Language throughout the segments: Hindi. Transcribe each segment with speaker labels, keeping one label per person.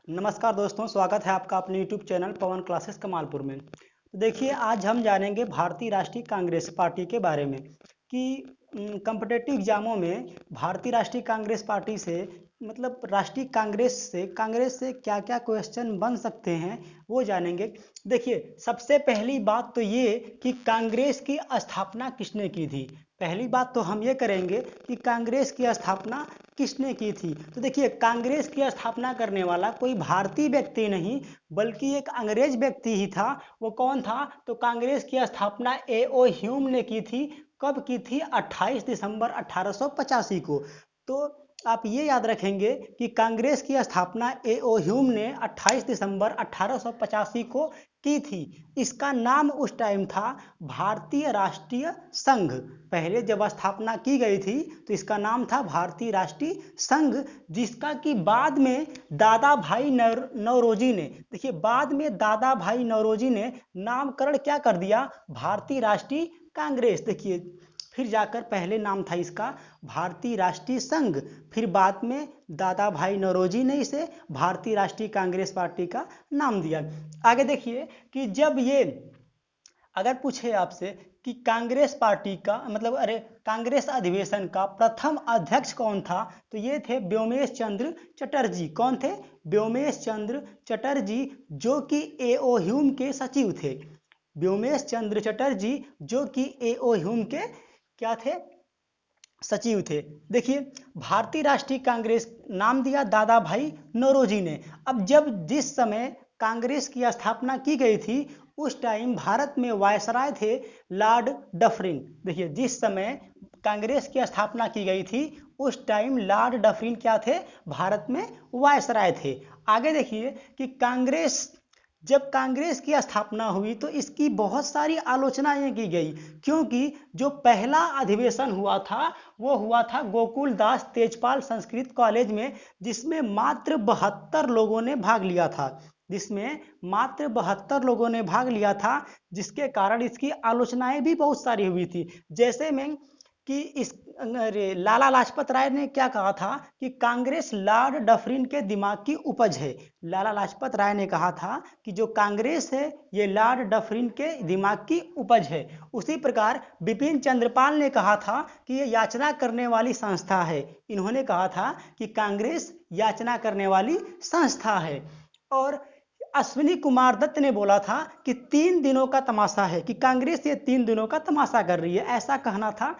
Speaker 1: नमस्कार दोस्तों, स्वागत है आपका अपने YouTube चैनल पवन क्लासेस कमालपुर में। तो देखिए, आज हम जानेंगे भारतीय राष्ट्रीय कांग्रेस पार्टी के बारे में कि कॉम्पिटिटिव एग्जामों में भारतीय राष्ट्रीय कांग्रेस पार्टी से मतलब राष्ट्रीय कांग्रेस से क्या क्या क्वेश्चन बन सकते हैं वो जानेंगे। देखिए, सबसे पहली बात तो ये कि कांग्रेस की स्थापना किसने की थी। पहली बात तो हम ये करेंगे कि कांग्रेस की स्थापना किसने की थी। तो देखिए, कांग्रेस की स्थापना करने वाला कोई भारतीय व्यक्ति नहीं बल्कि एक अंग्रेज व्यक्ति ही था। वो कौन था? तो कांग्रेस की स्थापना ए.ओ. ह्यूम ने की थी। कब की थी? 28 दिसंबर 1885 को। तो आप ये याद रखेंगे कि कांग्रेस की स्थापना ए.ओ. ह्यूम ने 28 दिसंबर 1885 को की थी। इसका नाम उस टाइम था भारतीय राष्ट्रीय संघ। पहले जब स्थापना की गई थी तो इसका नाम था भारतीय राष्ट्रीय संघ, जिसका कि बाद में दादा भाई नौरोजी ने, देखिए, बाद में दादा भाई नौरोजी ने नामकरण क्या कर दिया? भारतीय राष्ट्रीय कांग्रेस। देखिए, फिर जाकर पहले नाम था इसका भारतीय राष्ट्रीय संघ, फिर बाद में दादा भाई नौरोजी ने इसे भारतीय राष्ट्रीय कांग्रेस पार्टी का नाम दिया। आगे देखिए कि जब ये अगर पूछे आपसे कि कांग्रेस पार्टी का मतलब कांग्रेस अधिवेशन का प्रथम अध्यक्ष कौन था, तो ये थे व्योमेश चंद्र चटर्जी। कौन थे? व्योमेश चंद्र चटर्जी, जो कि ए.ओ. ह्यूम के सचिव थे। व्योमेश चंद्र चटर्जी जो कि ए.ओ. ह्यूम के क्या थे? सचिव थे। देखिए, भारतीय राष्ट्रीय कांग्रेस नाम दिया दादा भाई नौरोजी ने। अब जिस समय कांग्रेस की स्थापना की गई थी उस टाइम भारत में वायसराय थे लॉर्ड डफरिन। देखिए, जिस समय कांग्रेस की स्थापना की गई थी उस टाइम लॉर्ड डफरिन क्या थे? भारत में वायसराय थे। आगे देखिए कि जब कांग्रेस की स्थापना हुई तो इसकी बहुत सारी आलोचनाएं की गई, क्योंकि जो पहला अधिवेशन हुआ था वो हुआ था गोकुल दास तेजपाल संस्कृत कॉलेज में, जिसमें मात्र 72 लोगों ने भाग लिया था। जिसके कारण इसकी आलोचनाएं भी बहुत सारी हुई थी। जैसे में कि लाला लाजपत राय ने क्या कहा था कि कांग्रेस लॉर्ड डफरिन के दिमाग की उपज है। लाला लाजपत राय ने कहा था कि जो कांग्रेस है ये लॉर्ड डफरिन के दिमाग की उपज है। उसी प्रकार बिपिन चंद्रपाल ने कहा था कि ये याचना करने वाली संस्था है। इन्होंने कहा था कि कांग्रेस याचना करने वाली संस्था है। और अश्विनी कुमार दत्त ने बोला था कि 3 दिनों का तमाशा है, कि कांग्रेस ये 3 दिनों का तमाशा कर रही है, ऐसा कहना था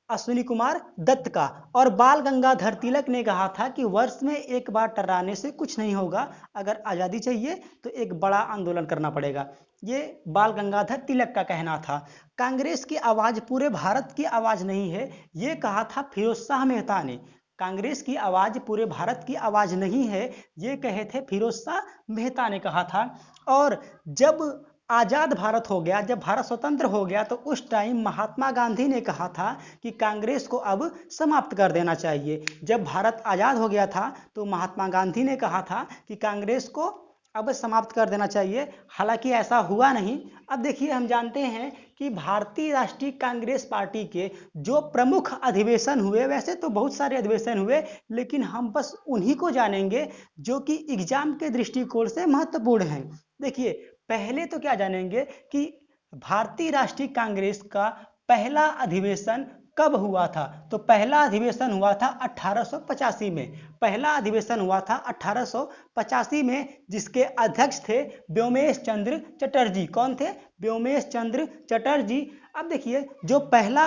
Speaker 1: अश्विनी कुमार दत्त का। और बाल गंगाधर तिलक ने कहा था कि वर्ष में एक बार टर्राने से कुछ नहीं होगा, अगर आज़ादी चाहिए तो एक बड़ा आंदोलन करना पड़ेगा। ये बाल गंगाधर तिलक का कहना था। कांग्रेस की आवाज़ पूरे भारत की आवाज़ नहीं है, ये कहा था फिरोज शाह मेहता ने। कांग्रेस की आवाज़ पूरे भारत की आवाज़ नहीं है, ये कहे थे फिरोज शाह मेहता ने कहा था। और जब आज़ाद भारत हो गया, जब भारत स्वतंत्र हो गया, तो उस टाइम महात्मा गांधी ने कहा था कि कांग्रेस को अब समाप्त कर देना चाहिए। जब भारत आज़ाद हो गया था तो महात्मा गांधी ने कहा था कि कांग्रेस को अब समाप्त कर देना चाहिए, हालांकि ऐसा हुआ नहीं। अब देखिए, हम जानते हैं कि भारतीय राष्ट्रीय कांग्रेस पार्टी के जो प्रमुख अधिवेशन हुए, वैसे तो बहुत सारे अधिवेशन हुए, लेकिन हम बस उन्हीं को जानेंगे जो कि एग्जाम के दृष्टिकोण से महत्वपूर्ण हैं। देखिए, पहले तो क्या जानेंगे कि भारतीय राष्ट्रीय कांग्रेस का पहला अधिवेशन कब हुआ था। तो पहला अधिवेशन हुआ था 1885 में। पहला अधिवेशन हुआ था 1885 में, जिसके अध्यक्ष थे व्योमेश चंद्र चटर्जी। कौन थे? व्योमेश चंद्र चटर्जी। अब देखिए, जो पहला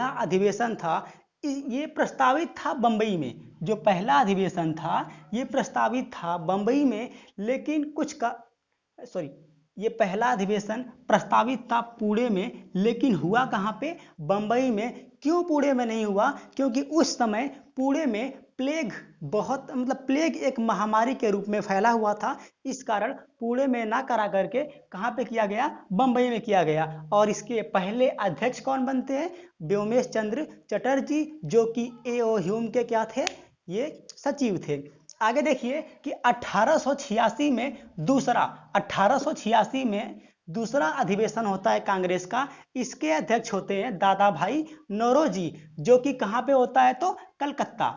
Speaker 1: अधिवेशन था ये प्रस्तावित था बंबई में। जो पहला अधिवेशन था ये प्रस्तावित था बंबई में, लेकिन ये पहला अधिवेशन प्रस्तावित था पुणे में, लेकिन हुआ कहाँ पे? बंबई में। क्यों पुणे में नहीं हुआ? क्योंकि उस समय पुणे में प्लेग एक महामारी के रूप में फैला हुआ था। इस कारण पुणे में ना करा करके कहाँ पे किया गया? बंबई में किया गया। और इसके पहले अध्यक्ष कौन बनते हैं? व्योमेश चंद्र चटर्जी, जो कि ए.ओ. ह्यूम के क्या थे? ये सचिव थे। आगे देखिए कि 1886 में दूसरा अधिवेशन होता है कांग्रेस का। इसके अध्यक्ष होते हैं दादा भाई नौरोजी, जो कि कहाँ पे होता है? तो कलकत्ता।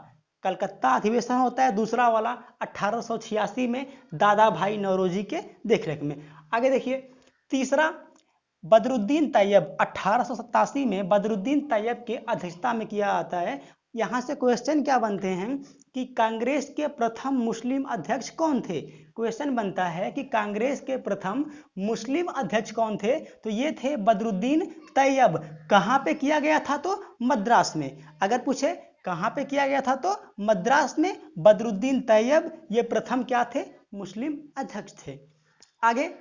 Speaker 1: कलकत्ता अधिवेशन होता है, दूसरा वाला 1886 में दादा भाई नौरोजी के देखरेख में। आगे देखिए तीसरा बदरुद्दीन तैयब 1887 में बदरुद्दीन तैयब के अध्यक्षता में किया जाता है। यहाँ से क्वेश्चन क्या बनते हैं कि कांग्रेस के प्रथम मुस्लिम अध्यक्ष कौन थे। क्वेश्चन बनता है कि कांग्रेस के प्रथम मुस्लिम अध्यक्ष कौन थे, तो ये थे बदरुद्दीन तैयब। कहाँ पे किया गया था, तो मद्रास में। अगर पूछे कहाँ पे किया गया था, तो मद्रास में। बदरुद्दीन तैयब ये प्रथम क्या थे, मुस्लिम अध्यक्ष थे। आगे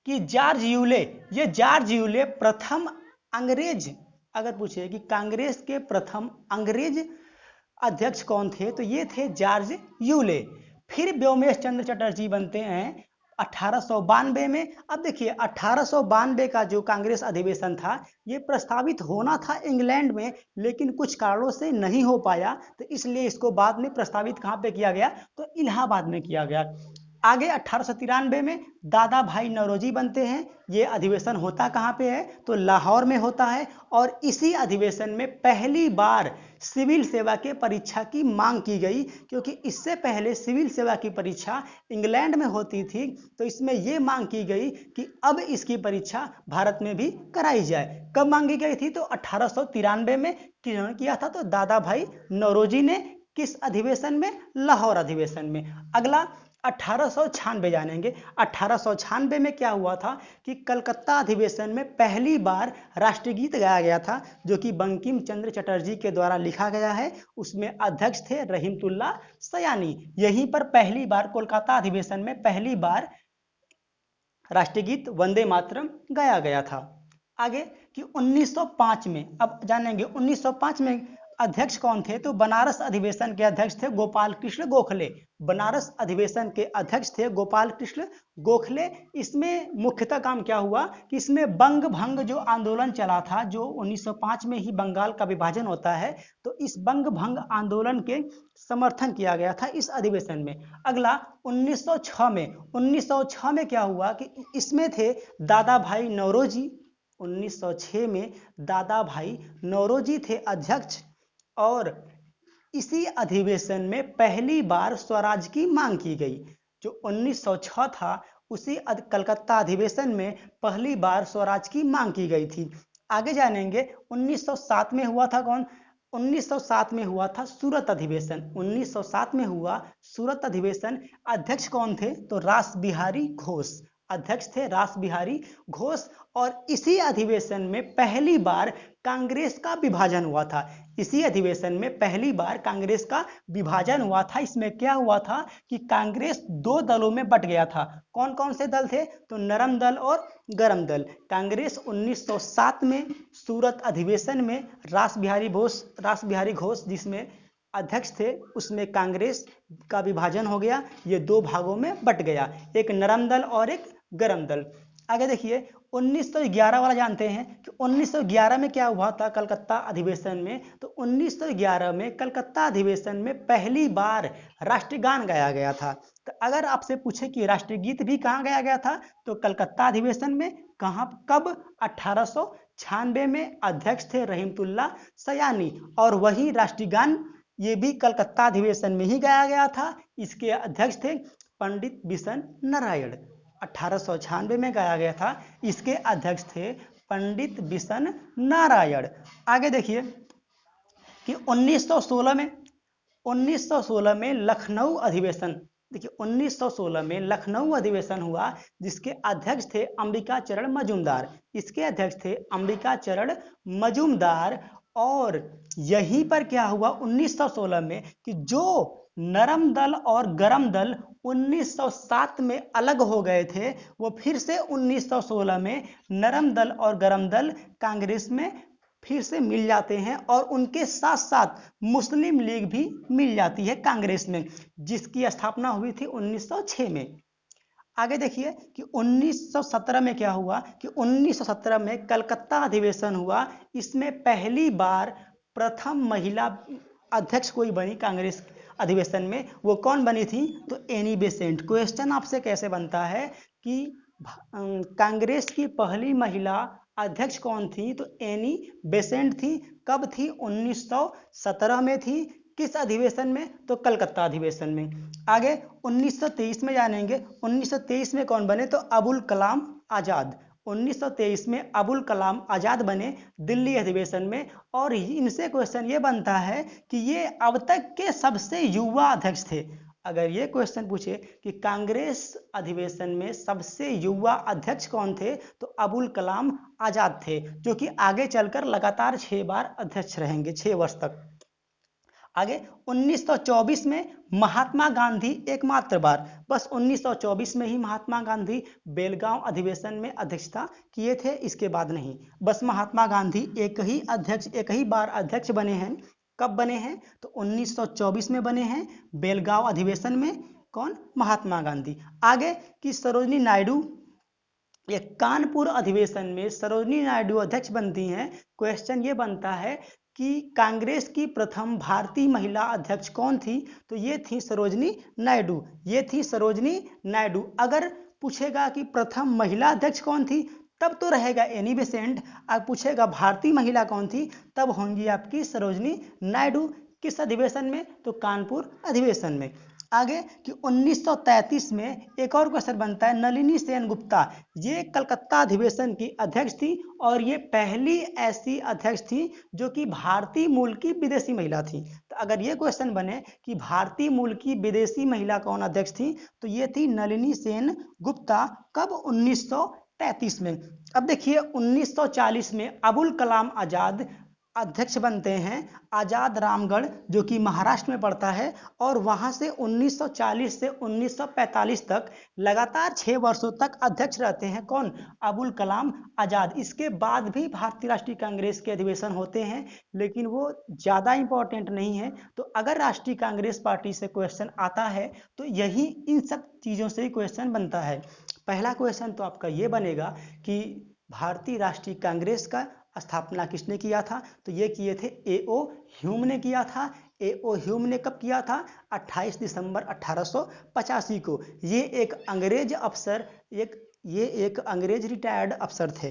Speaker 1: कि जॉर्ज यूले, ये जॉर्ज यूले प्रथम अंग्रेज, अगर पूछे कि कांग्रेस के प्रथम अंग्रेज अध्यक्ष कौन थे, तो ये थे जॉर्ज यूले। फिर व्योमेश चंद्र चटर्जी बनते हैं 1892 में। अब देखिए 1892 का जो कांग्रेस अधिवेशन था, ये प्रस्तावित होना था इंग्लैंड में, लेकिन कुछ कारणों से नहीं हो पाया, तो इसलिए इसको बाद में प्रस्तावित कहाँ पे किया गया, तो इलाहाबाद में किया गया। आगे 1893 में दादा भाई नौरोजी बनते हैं। ये अधिवेशन होता कहाँ पे है, तो लाहौर में होता है। और इसी अधिवेशन में पहली बार सिविल सेवा के परीक्षा की मांग की गई, क्योंकि इससे पहले सिविल सेवा की परीक्षा इंग्लैंड में होती थी। तो इसमें ये मांग की गई कि अब इसकी परीक्षा भारत में भी कराई जाए। कब मांगी गई थी, तो 1893 में किन्होंने किया था, तो दादा भाई नौरोजी ने। किस अधिवेशन में, लाहौर अधिवेशन में। अगला 1896 जानेंगे। 1896 में क्या हुआ था कि कलकत्ता अधिवेशन में पहली बार राष्ट्रगीत गाया गया था, जो कि बंकिम चंद्र चटर्जी के द्वारा लिखा गया है। उसमें अध्यक्ष थे रहीमतुल्ला सयानी। यहीं पर पहली बार कोलकाता अधिवेशन में पहली बार राष्ट्रगीत वंदे मातरम गाया गया था। आगे कि 1905 में, अब जानेंगे 1905 में अध्यक्ष कौन थे, तो बनारस अधिवेशन के अध्यक्ष थे गोपाल कृष्ण गोखले। बनारस अधिवेशन के अध्यक्ष थे गोपाल कृष्ण गोखले। इसमें मुख्यतः काम क्या हुआ कि इसमें बंग भंग जो आंदोलन चला था, जो 1905 में ही बंगाल का विभाजन होता है, तो इस बंग भंग आंदोलन के समर्थन किया गया था इस अधिवेशन में। अगला 1906 में क्या हुआ कि इसमें थे दादा भाई नौरोजी। 1906 में दादा भाई नौरोजी थे अध्यक्ष, और इसी अधिवेशन में पहली बार स्वराज की मांग की गई। जो 1906 था, उसी कलकत्ता अधिवेशन में पहली बार स्वराज की मांग की गई थी। आगे जानेंगे 1907 में हुआ था कौन, 1907 में हुआ था सूरत अधिवेशन। 1907 में हुआ सूरत अधिवेशन। अध्यक्ष कौन थे, तो रास बिहारी घोष। अध्यक्ष थे रास बिहारी घोष। और इसी अधिवेशन में पहली बार कांग्रेस का विभाजन हुआ था। इसी अधिवेशन में पहली बार कांग्रेस का विभाजन हुआ था। इसमें क्या हुआ था कि कांग्रेस दो दलों में बट गया था। कौन कौन से दल थे, तो नरम दल और गरम दल। कांग्रेस 1907 में सूरत अधिवेशन में रास बिहारी घोष जिसमें अध्यक्ष थे, उसमें कांग्रेस का विभाजन हो गया। ये दो भागों में बट गया, एक नरम दल और एक गरम दल। आगे देखिए 1911 वाला जानते हैं कि 1911 में क्या हुआ था कलकत्ता अधिवेशन में, तो 1911 में कलकत्ता अधिवेशन में पहली बार राष्ट्रगान गाया गया था। तो अगर आपसे पूछे कि राष्ट्रगीत भी कहाँ गाया गया था, तो कलकत्ता अधिवेशन में। कहाँ, कब, 1896 में। अध्यक्ष थे रहीमतुल्ला सयानी। और वही राष्ट्रगान ये भी कलकत्ता अधिवेशन में ही गाया गया था। इसके अध्यक्ष थे पंडित बिशन नारायण। 1896 में गाया गया था, इसके अध्यक्ष थे पंडित बिशन नारायण। आगे देखिए कि 1916 में लखनऊ अधिवेशन। देखिए 1916 में लखनऊ अधिवेशन हुआ, जिसके अध्यक्ष थे अंबिका चरण मजूमदार। इसके अध्यक्ष थे अंबिका चरण मजूमदार। और यहीं पर क्या हुआ 1916 में कि जो नरम दल और गरम दल 1907 में अलग हो गए थे, वो फिर से 1916 में नरम दल और गरम दल कांग्रेस में फिर से मिल जाते हैं। और उनके साथ साथ मुस्लिम लीग भी मिल जाती है कांग्रेस में, जिसकी स्थापना हुई थी 1906 में। आगे देखिए कि 1917 में क्या हुआ कि 1917 में कलकत्ता अधिवेशन हुआ। इसमें पहली बार प्रथम महिला अध्यक्ष कोई बनी कांग्रेस अधिवेशन में। वो कौन बनी थी, तो एनी बेसेंट। क्वेश्चन आपसे कैसे बनता है कि कांग्रेस की पहली महिला अध्यक्ष कौन थी, तो एनी बेसेंट थी। कब थी, 1917 में थी। किस अधिवेशन में? तो कलकत्ता अधिवेशन में। आगे 1923 में जानेंगे। 1923 में कौन बने? तो अबुल कलाम आज़ाद। 1923 में अबुल कलाम आज़ाद बने दिल्ली अधिवेशन में। और इनसे क्वेश्चन ये बनता है कि ये अब तक के सबसे युवा अध्यक्ष थे। अगर ये क्वेश्चन पूछे कि कांग्रेस अधिवेशन में सबसे युवा अध्यक्ष कौन थे, तो अबुल कलाम आज़ाद थे, जो कि आगे चलकर लगातार 6 बार अध्यक्ष रहेंगे, 6 वर्ष तक। आगे 1924 में महात्मा गांधी एकमात्र बार, बस 1924 में ही महात्मा गांधी बेलगांव अधिवेशन में अध्यक्षता किए थे, इसके बाद नहीं। बस महात्मा गांधी एक ही बार अध्यक्ष बने हैं। कब बने हैं? तो 1924 में बने हैं बेलगांव अधिवेशन में। कौन? महात्मा गांधी। आगे कि सरोजिनी नायडू, ये कानपुर अधिवेशन में सरोजिनी नायडू अध्यक्ष बनती हैं। क्वेश्चन ये बनता है कि कांग्रेस की प्रथम भारतीय महिला अध्यक्ष कौन थी? तो ये थी सरोजिनी नायडू। ये थी सरोजिनी नायडू। अगर पूछेगा कि प्रथम महिला अध्यक्ष कौन थी, तब तो रहेगा एनी बेसेंट। अब पूछेगा भारतीय महिला कौन थी, तब होंगी आपकी सरोजिनी नायडू। किस अधिवेशन में? तो कानपुर अधिवेशन में। आगे कि 1933 में एक और क्वेश्चन बनता है, नलिनी सेन गुप्ता, ये कलकत्ता अधिवेशन की अध्यक्ष थी और ये पहली ऐसी अध्यक्ष थी जो कि भारतीय मूल की विदेशी महिला थी। तो अगर ये क्वेश्चन बने कि भारतीय मूल की विदेशी महिला कौन अध्यक्ष थी, तो ये थी नलिनी सेन गुप्ता। कब? 1933 में। अब देखिए 1940 में अबुल कलाम आज़ाद अध्यक्ष बनते हैं आज़ाद रामगढ़, जो कि महाराष्ट्र में पड़ता है। और वहां से 1940 से 1945 तक लगातार 6 वर्षों तक अध्यक्ष रहते हैं। कौन? अबुल कलाम आज़ाद। इसके बाद भी भारतीय राष्ट्रीय कांग्रेस के अधिवेशन होते हैं, लेकिन वो ज़्यादा इंपॉर्टेंट नहीं है। तो अगर राष्ट्रीय कांग्रेस पार्टी से क्वेश्चन आता है तो यही इन सब चीज़ों से ही क्वेश्चन बनता है। पहला क्वेश्चन तो आपका ये बनेगा कि भारतीय राष्ट्रीय कांग्रेस का स्थापना किसने किया था? तो ये किए थे ए.ओ. ह्यूम ने किया था। ए.ओ. ह्यूम ने कब किया था? 28 दिसंबर 1885 को। ये एक अंग्रेज अफसर, ये एक अंग्रेज रिटायर्ड अफसर थे।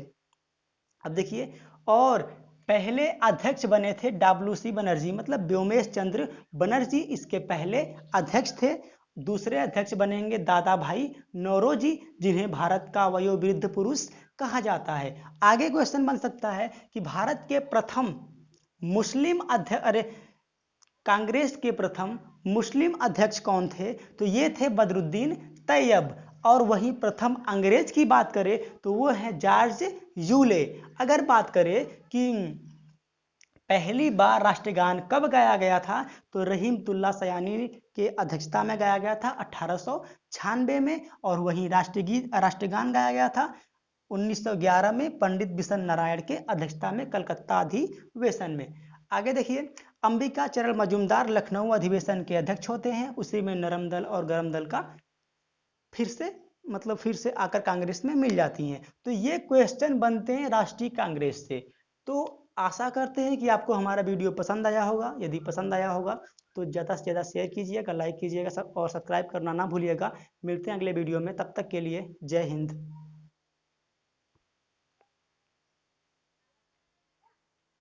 Speaker 1: अब देखिए, और पहले अध्यक्ष बने थे डब्ल्यू.सी. बनर्जी, मतलब व्योमेश चंद्र बनर्जी इसके पहले अध्यक्ष थे। दूसरे अध्यक्ष बनेंगे दादा भाई नौरोजी, जिन्हें भारत का वयोवृद्ध पुरुष कहा जाता है। आगे क्वेश्चन बन सकता है कि भारत के प्रथम मुस्लिम अध्यक्ष, कांग्रेस के प्रथम मुस्लिम अध्यक्ष कौन थे? तो ये थे बदरुद्दीन तैयब। और वहीं प्रथम अंग्रेज की बात करें तो वो है जॉर्ज यूले। अगर बात करें कि पहली बार राष्ट्रगान कब गाया गया था, तो रहीमतुल्लाह सयानी के अध्यक्षता में गाया गया था 1896 में। और वहीं राष्ट्रगान गाया गया था 1911 में पंडित बिशन नारायण के अध्यक्षता में कलकत्ता अधिवेशन में। आगे देखिए, अंबिका चरण मजूमदार लखनऊ अधिवेशन के अध्यक्ष होते हैं। उसी में नरम दल और गरम दल का फिर से आकर कांग्रेस में मिल जाती हैं। तो ये क्वेश्चन बनते हैं राष्ट्रीय कांग्रेस से। तो आशा करते हैं कि आपको हमारा वीडियो पसंद आया होगा। यदि पसंद आया होगा तो ज़्यादा से ज़्यादा शेयर कीजिएगा, लाइक कीजिएगा और सब्सक्राइब करना ना भूलिएगा। मिलते हैं अगले वीडियो में, तब तक के लिए जय हिंद।